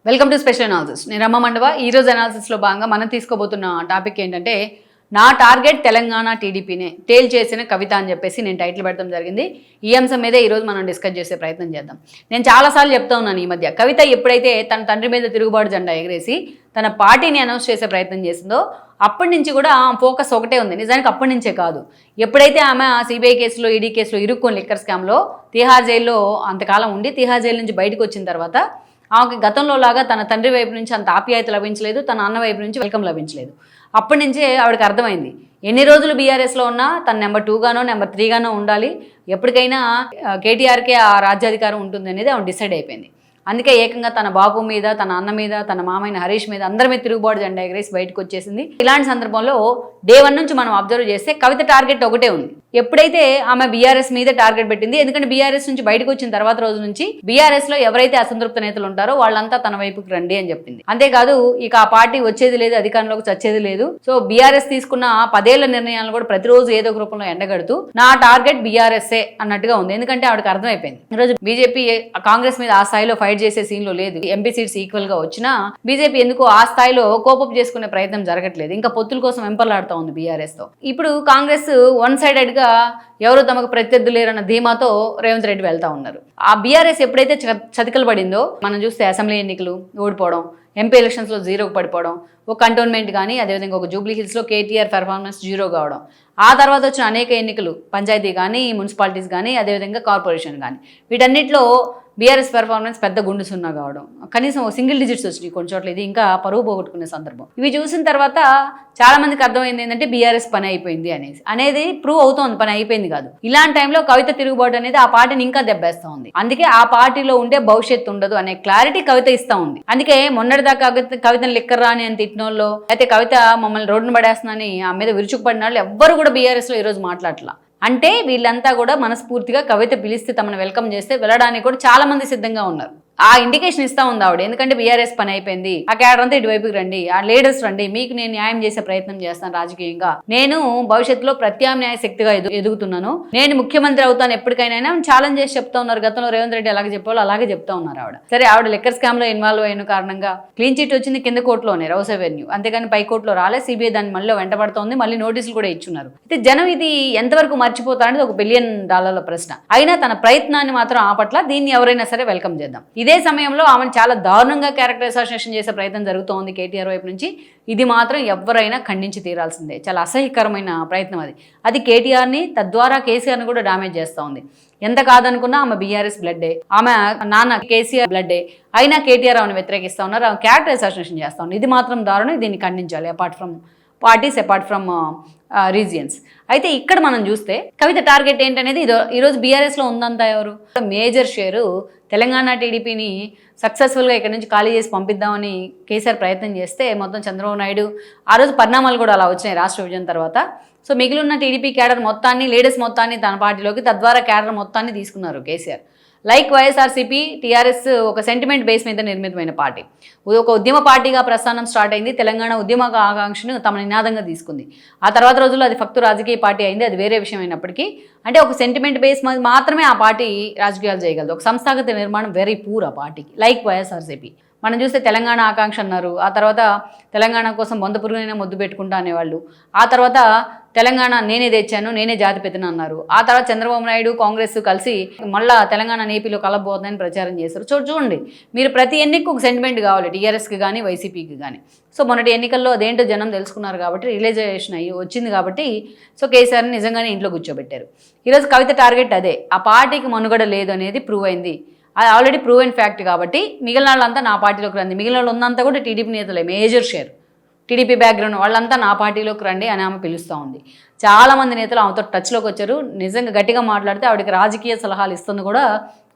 Welcome to special analysis. నేను రమ్మ మండవ. ఈరోజు అనాలిసిస్లో భాగంగా మనం తీసుకోబోతున్న టాపిక్ ఏంటంటే నా టార్గెట్ తెలంగాణ టీడీపీనే తేల్చేసిన కవిత అని చెప్పేసి నేను టైటిల్ పెట్టడం జరిగింది. ఈ అంశం మీదే ఈరోజు మనం డిస్కస్ చేసే ప్రయత్నం చేద్దాం. నేను చాలాసార్లు చెప్తా ఉన్నాను, ఈ మధ్య కవిత ఎప్పుడైతే తన తండ్రి మీద తిరుగుబాటు జెండా ఎగరేసి తన పార్టీని అనౌన్స్ చేసే ప్రయత్నం చేసిందో అప్పటి నుంచి కూడా ఫోకస్ ఒకటే ఉంది. నిజానికి అప్పటి నుంచే కాదు, ఎప్పుడైతే ఆమె సిబిఐ కేసులో ఈడీ కేసులో ఇరుక్కొని లిక్కర్ స్కామ్లో తిహార్ జైల్లో అంతకాలం ఉండి తిహార్ జైలు నుంచి బయటకు వచ్చిన తర్వాత ఆమెకి గతంలో లాగా తన తండ్రి వైపు నుంచి అంత ఆప్యాయత లభించలేదు, తన అన్న వైపు నుంచి వెల్కమ్ లభించలేదు. అప్పటి నుంచే ఆవిడకి అర్థమైంది, ఎన్ని రోజులు బీఆర్ఎస్లో ఉన్నా తన నెంబర్ 2 గానో నెంబర్ 3 గానో ఉండాలి, ఎప్పటికైనా కేటీఆర్కే ఆ రాజ్యాధికారం ఉంటుంది అనేది ఆవిడ డిసైడ్ అయిపోయింది. అందుకే ఏకంగా తన బాబు మీద, తన అన్న మీద, తన మామయ్య హరీష్ మీద అందరి మీద తిరుగుబాటు జెండా ఎగరేసి బయటకు వచ్చేసింది. ఇలాంటి సందర్భంలో డే 1 నుంచి మనం అబ్జర్వ్ చేస్తే కవిత టార్గెట్ ఒకటే ఉంది. ఎప్పుడైతే ఆమె బీఆర్ఎస్ మీద టార్గెట్ పెట్టింది, ఎందుకంటే బీఆర్ఎస్ నుంచి బయటకు వచ్చిన తర్వాత రోజు నుంచి బీఆర్ఎస్ లో ఎవరైతే అసంతృప్త నేతలు ఉంటారో వాళ్ళంతా తన వైపుకి రండి అని చెప్పింది. అంతేకాదు ఇక ఆ పార్టీ వచ్చేది లేదు, అధికారంలోకి చచ్చేది లేదు. సో బీఆర్ఎస్ తీసుకున్న 10 ఏళ్ల నిర్ణయాలను కూడా ప్రతిరోజు ఏదో ఒక రూపంలో ఎండగడుతూ నా టార్గెట్ బీఆర్ఎస్ఏ అన్నట్టుగా ఉంది. ఎందుకంటే ఆవిడకి అర్థమైపోయింది, ఈరోజు బీజేపీ కాంగ్రెస్ మీద ఆ స్థాయిలో ఫైట్ చేసే సీన్ లో లేదు. ఎంపీ సీట్స్ ఈక్వల్ గా వచ్చినా బీజేపీ ఎందుకు ఆ స్థాయిలో కోపప్ చేసుకునే ప్రయత్నం జరగట్లేదు. ఇంకా పొత్తుల కోసం వెంపర్లాడుతూ ఉంది బీఆర్ఎస్ తో. ఇప్పుడు కాంగ్రెస్ వన్ సైడెడ్ గా ఎవరు తమకు ప్రత్యర్థి లేరన్న ధీమాతో రేవంత్ రెడ్డి వెళ్తా ఉన్నారు. ఆ బీఆర్ఎస్ ఎప్పుడైతే చతికిల పడిందో మనం చూస్తే అసెంబ్లీ ఎన్నికలు ఓడిపోవడం, ఎంపీ ఎలక్షన్స్లో 0కు పడిపోవడం, ఒక కంటోన్మెంట్ కానీ అదేవిధంగా ఒక జూబ్లీ హిల్స్లో కేటీఆర్ పెర్ఫార్మెన్స్ 0 కావడం, ఆ తర్వాత వచ్చిన అనేక ఎన్నికలు పంచాయతీ కానీ మున్సిపాలిటీస్ కానీ అదేవిధంగా కార్పొరేషన్ కానీ వీటన్నిటిలో బీఆర్ఎస్ పెర్ఫార్మెన్స్ పెద్ద గుండు సున్నా కావడం, కనీసం సింగిల్ డిజిట్స్ వచ్చినాయి కొన్ని చోట్ల. ఇది ఇంకా పరువు పోగొట్టుకునే సందర్భం. ఇవి చూసిన తర్వాత చాలా మందికి అర్థమైంది ఏంటంటే బీఆర్ఎస్ పని అయిపోయింది అనేది ప్రూవ్ అవుతోంది, పని అయిపోయింది కాదు. ఇలాంటి టైంలో కవిత తిరుగుబాటు అనేది ఆ పార్టీని ఇంకా దెబ్బేస్తా ఉంది. అందుకే ఆ పార్టీలో ఉండే భవిష్యత్తు ఉండదు అనే క్లారిటీ కవిత ఇస్తా ఉంది. అందుకే మొన్నటిదాకా కవితను లిక్కర్ రాని అని తిట్టినోళ్ళు, అయితే కవిత మమ్మల్ని రోడ్డును పడేస్తుందని ఆ మీద విరుచుకుపడిన వాళ్ళు ఎవ్వరు కూడా బీఆర్ఎస్ లో ఈరోజు మాట్లాడట్లా. అంటే వీళ్ళంతా కూడా మనస్ఫూర్తిగా కవిత పిలిస్తే తమను వెల్కమ్ చేస్తే వెళ్ళడానికి కూడా చాలా మంది సిద్ధంగా ఉన్నారు. ఆ ఇండికేషన్ ఇస్తా ఉంది ఆవిడ. ఎందుకంటే బీఆర్ఎస్ పని అయిపోయింది, ఆ క్యాడర్ అంతా ఇటువైపుకి రండి, ఆ లీడర్స్ రండి, మీకు నేను న్యాయం చేసే ప్రయత్నం చేస్తాను రాజకీయంగా, నేను భవిష్యత్తులో ప్రత్యామ్నాయ శక్తిగా ఎదుగుతున్నాను, నేను ముఖ్యమంత్రి అవుతాను ఎప్పటికైనా ఛాలెంజ్ చేసి చెప్తా ఉన్నారు. గతంలో రేవంత్ రెడ్డి అలాగే చెప్పాలో అలాగే చెప్తా ఉన్నారు ఆవిడ. సరే, ఆవిడ లిక్కర్ స్కామ్ లో ఇన్వాల్వ్ అయిన కారణంగా క్లీన్ చిట్ వచ్చింది కింద కోర్టులోనే, రౌస్ అవెన్యూ, అంతేగాని పై కోర్టులో రాలే. సిబిఐ దాన్ని మళ్ళీ వెంటబడుతోంది, మళ్ళీ నోటీసులు కూడా ఇచ్చున్నారు. అయితే జనం ఇది ఎంతవరకు మర్చిపోతారనేది ఒక $1 బిలియన్ ప్రశ్న. అయినా తన ప్రయత్నాన్ని మాత్రం ఆపట్ల. దీన్ని ఎవరైనా సరే వెల్కమ్ చేద్దాం. ఇదే సమయంలో ఆమెను చాలా దారుణంగా క్యారెక్టర్ అసాసినేషన్ చేసే ప్రయత్నం జరుగుతోంది కేటీఆర్ వైపు నుంచి. ఇది మాత్రం ఎవరైనా ఖండించి తీరాల్సిందే. చాలా అసహ్యకరమైన ప్రయత్నం అది కేటీఆర్ని, తద్వారా కేసీఆర్ని కూడా డామేజ్ చేస్తూ ఉంది. ఎంత కాదనుకున్నా ఆమె బీఆర్ఎస్ బ్లడ్డే, ఆమె నాన్న కేసీఆర్ బ్లడ్డే, అయినా కేటీఆర్ ఆమెను వ్యతిరేకిస్తూ ఉన్నారు, ఆమె క్యారెక్టర్ అసాసినేషన్ చేస్తూ ఉన్నారు. ఇది మాత్రం దారుణం, దీన్ని ఖండించాలి. Apart from parties, apart from regions. అయితే ఇక్కడ మనం చూస్తే కవిత టార్గెట్ ఏంటనేది ఈరోజు బీఆర్ఎస్లో ఉందంతా ఎవరు? మేజర్ షేరు తెలంగాణ టీడీపీని సక్సెస్ఫుల్గా ఇక్కడ నుంచి ఖాళీ చేసి పంపిద్దామని కేసీఆర్ ప్రయత్నం చేస్తే మొత్తం చంద్రబాబు నాయుడు ఆ రోజు పరిణామాలు కూడా అలా వచ్చినాయి రాష్ట్ర విభజన తర్వాత. సో మిగిలిన టీడీపీ క్యాడర్ మొత్తాన్ని, లీడర్స్ మొత్తాన్ని తన పార్టీలోకి, తద్వారా క్యాడర్ మొత్తాన్ని తీసుకున్నారు కేసీఆర్. లైక్ వైఎస్ఆర్సీపీ, టీఆర్ఎస్ ఒక సెంటిమెంట్ బేస్ మీద నిర్మితమైన పార్టీ, ఒక ఉద్యమ పార్టీగా ప్రస్థానం స్టార్ట్ అయింది. తెలంగాణ ఉద్యమ ఆకాంక్షను తమ నినాదంగా తీసుకుంది. ఆ తర్వాత రోజుల్లో అది ఫక్తు రాజకీయ పార్టీ అయింది, అది వేరే విషయం అయినప్పటికీ. అంటే ఒక సెంటిమెంట్ బేస్ మాత్రమే ఆ పార్టీ రాజకీయాలు చేయగలదు. ఒక సంస్థాగత నిర్మాణం వెరీ పూర్ ఆ పార్టీకి, లైక్ వైఎస్ఆర్సీపీ. మనం చూస్తే తెలంగాణ ఆకాంక్ష అన్నారు, ఆ తర్వాత తెలంగాణ కోసం బొంద పురుగునైనా ముద్దు పెట్టుకుంటా అనేవాళ్ళు, ఆ తర్వాత తెలంగాణ నేనే తెచ్చాను, నేనే జాతిపితను అన్నారు. ఆ తర్వాత చంద్రబాబు నాయుడు, కాంగ్రెస్ కలిసి మళ్ళా తెలంగాణ ఏపీలో కలబోతుందని ప్రచారం చేశారు. చూడండి, మీరు ప్రతి ఎన్నికకు ఒక సెంటిమెంట్ కావాలి, టీఆర్ఎస్కి కానీ వైసీపీకి కానీ. సో మొన్నటి ఎన్నికల్లో అదేంటో జనం తెలుసుకున్నారు కాబట్టి, రియలైజేషన్ అయ్యి వచ్చింది కాబట్టి, సో కేసీఆర్ని నిజంగానే ఇంట్లో కూర్చోబెట్టారు. ఈరోజు కవిత టార్గెట్ అదే. ఆ పార్టీకి మనుగడ లేదు అనేది ప్రూవ్ అయింది, అది ఆల్రెడీ ప్రూవ్ అయిన ఫ్యాక్ట్ కాబట్టి మిగిలిన వాళ్ళంతా నా పార్టీలోకి రండి. మిగిలిన వాళ్ళు ఉన్నంతా కూడా టీడీపీ నేతలే, మేజర్ షేర్ టీడీపీ బ్యాక్గ్రౌండ్ వాళ్ళంతా నా పార్టీలోకి రండి అని ఆమె పిలుస్తూ ఉంది. చాలామంది నేతలు ఆమెతో టచ్లోకి వచ్చారు. నిజంగా గట్టిగా మాట్లాడితే ఆవిడకి రాజకీయ సలహాలు ఇస్తుంది కూడా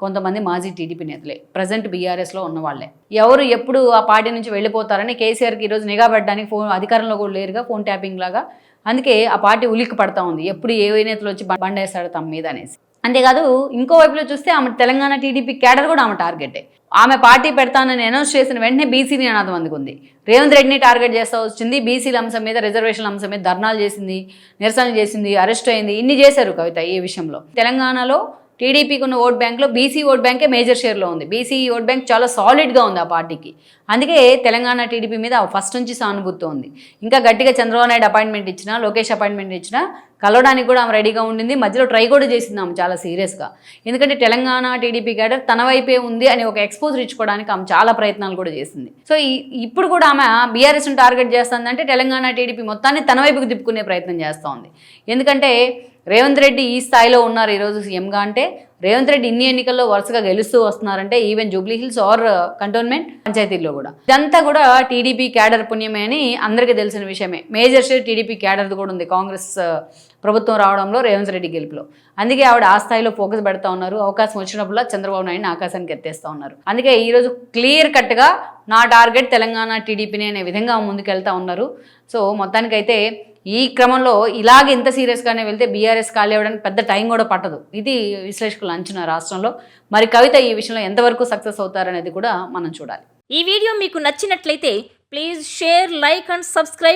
కొంతమంది మాజీ టీడీపీ నేతలే, ప్రజెంట్ బీఆర్ఎస్లో ఉన్న వాళ్ళే. ఎవరు ఎప్పుడు ఆ పార్టీ నుంచి వెళ్ళిపోతారని కేసీఆర్కి ఈరోజు నిఘా పెట్టడానికి అధికారంలో కూడా లేరుగా, ఫోన్ ట్యాపింగ్ లాగా. అందుకే ఆ పార్టీ ఉలిక్కి పడతా ఉంది, ఎప్పుడు ఏ నేతలు వచ్చి బండేస్తాడు తమ మీద అనేసి. అంతేకాదు ఇంకో వైపులో చూస్తే ఆమె తెలంగాణ టీడీపీ క్యాడర్ కూడా ఆమె టార్గెటే. ఆమె పార్టీ పెడతానని అనౌన్స్ చేసిన వెంటనే బీసీని అనాథం అందుకుంది. రేవంత్ రెడ్డిని టార్గెట్ చేస్తూ వచ్చింది. బీసీల అంశం మీద, రిజర్వేషన్ల అంశం మీద ధర్నాలు చేసింది, నిరసనలు చేసింది, అరెస్ట్ అయింది. ఇన్ని చేశారు కవిత ఈ విషయంలో. తెలంగాణలో టీడీపీకి ఉన్న ఓట్ బ్యాంక్లో బీసీ ఓట్ బ్యాంకే మేజర్ షేర్లో ఉంది. బీసీ ఓట్ బ్యాంక్ చాలా సాలిడ్గా ఉంది ఆ పార్టీకి. అందుకే తెలంగాణ టీడీపీ మీద ఫస్ట్ నుంచి సానుభూతి ఉంది. ఇంకా గట్టిగా చంద్రబాబు నాయుడు అపాయింట్మెంట్ ఇచ్చినా, లోకేష్ అపాయింట్మెంట్ ఇచ్చినా కలవడానికి కూడా ఆమె రెడీగా ఉండింది. మధ్యలో ట్రై కూడా చేసింది ఆమె చాలా సీరియస్గా. ఎందుకంటే తెలంగాణ టీడీపీ క్యాడర్ తన వైపే ఉంది అని ఒక ఎక్స్పోజర్ ఇచ్చుకోవడానికి ఆమె చాలా ప్రయత్నాలు కూడా చేసింది. సో ఇప్పుడు కూడా ఆమె బీఆర్ఎస్ని టార్గెట్ చేస్తుందంటే తెలంగాణ టీడీపీ మొత్తాన్ని తన వైపుకు తిప్పుకునే ప్రయత్నం చేస్తూ ఉంది. ఎందుకంటే రేవంత్ రెడ్డి ఈ స్థాయిలో ఉన్నారు ఈరోజు సీఎంగా అంటే, రేవంత్ రెడ్డి ఇన్ని ఎన్నికల్లో వరుసగా గెలుస్తూ వస్తున్నారంటే ఈవెన్ జూబ్లీ హిల్స్ ఆర్ కంటోన్మెంట్ పంచాయతీల్లో కూడా ఇదంతా కూడా టీడీపీ క్యాడర్ పుణ్యమే అని అందరికీ తెలిసిన విషయమే. మేజర్ షేర్ టీడీపీ క్యాడర్ది కూడా ఉంది కాంగ్రెస్ ప్రభుత్వం రావడంలో, రేవంత్ రెడ్డి గెలుపులో. అందుకే ఆవిడ ఆ స్థాయిలో ఫోకస్ పెడతా ఉన్నారు. అవకాశం వచ్చినప్పుడు చంద్రబాబు నాయుడిని ఆకాశానికి ఎత్తేస్తూ ఉన్నారు. అందుకే ఈరోజు క్లియర్ కట్గా నా టార్గెట్ తెలంగాణ టీడీపీని అనే విధంగా ముందుకెళ్తా ఉన్నారు. సో మొత్తానికైతే ఈ క్రమంలో ఇలాగ ఇంత సీరియస్గానే వెళ్తే బీఆర్ఎస్ ఖాళీ అవ్వడానికి పెద్ద టైం కూడా పట్టదు. ఇది విశ్లేషకుల అంచనా రాష్ట్రంలో. మరి కవిత ఈ విషయంలో ఎంతవరకు సక్సెస్ అవుతారనేది కూడా మనం చూడాలి. ఈ వీడియో మీకు నచ్చినట్లయితే please share, like and subscribe.